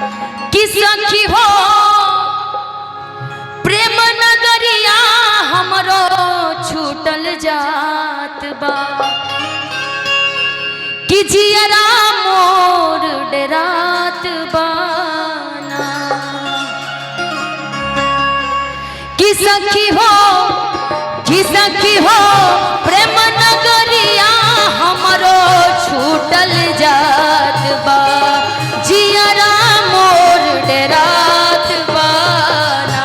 कि सखी हो प्रेम नगरिया हमरो छूटल जात बा कि जियरा मोर डेरात बाना कि सखी हो प्रेम नगरिया हमरो छूटल जात बा जियरा मोर डेरात बाना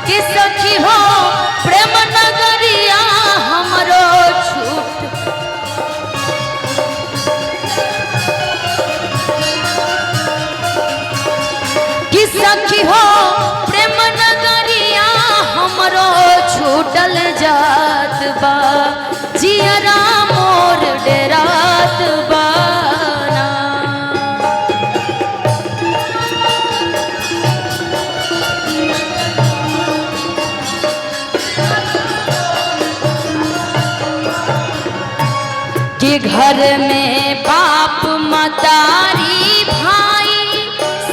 कि सखी हो प्रेम नगरिया हमरो कि सखी हो प्रेम नगरिया हमरो छूटल जात बा जियरा मोर डेरात बाना कि घर में बाप मतारी भाई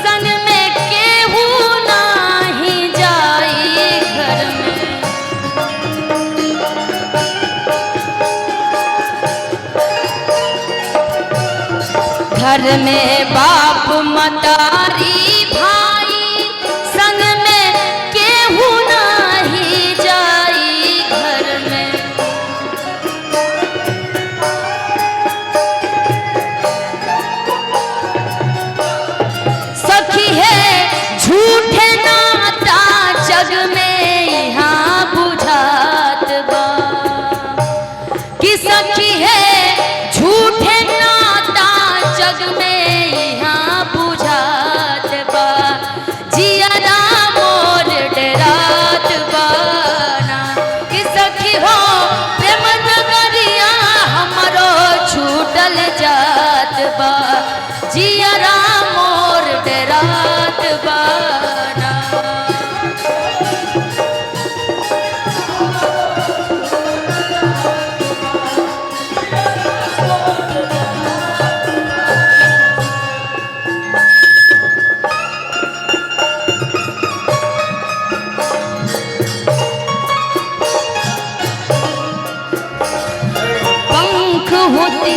संग में केहू नहीं जाई घर में बाप मतारी भाई संग में केहू नहीं जाई घर में सखी है झूठे नाता जग में यहाँ बुझात बा कि सखी है झूठे जग में यहाँ बुझात बा जियरा मोर डेरात बाना कि सखी हो प्रेम नगरिया हमरो छूटल जात बा जियरा मोर डेरात बाना होती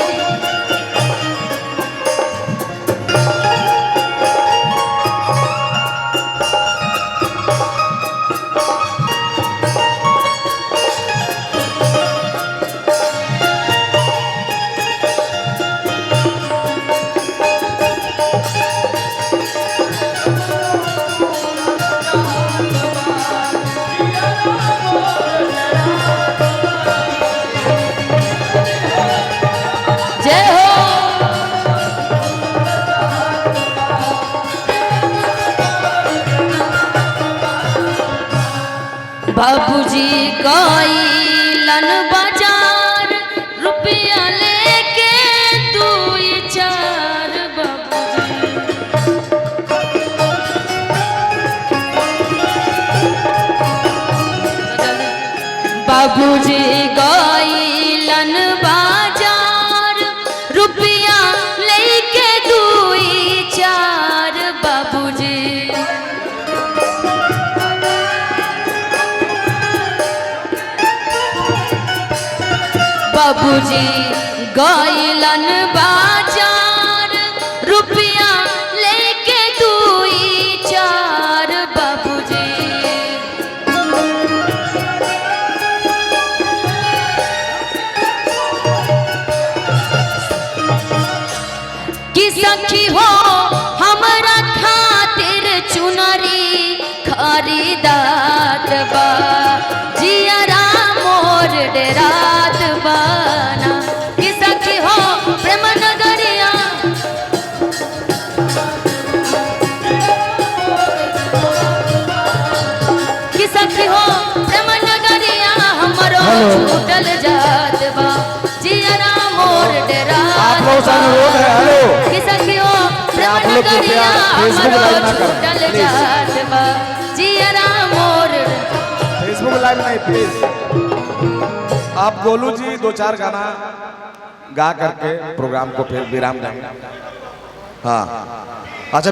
बाबूजी गइलन बाजार रुपया लेके 2-4 बाबूजी गइलन बाजार रुपया लेके 2-4 बाबूजी बाबूजी गइलन बाजार रुपया लेके 2-4 बाबूजी कि सखी हो हमरा खातिर चुनरी खरीदात बा जियरा मोर डेरात बाना कि सखी हो प्रेम नगरिया कि सखी हो प्रेम नगरिया हमरो छूटल जात बा जियरा मोर डेरात बाना कि सखी हो प्रेम नगरिया हमरो छूटल जात बा जियरा मोर फेसबुक लाइव नहीं प्लीज। आप गोलू जी 2-4 गाना गा करके प्रोग्राम को फिर विराम देंगे। हाँ अच्छा।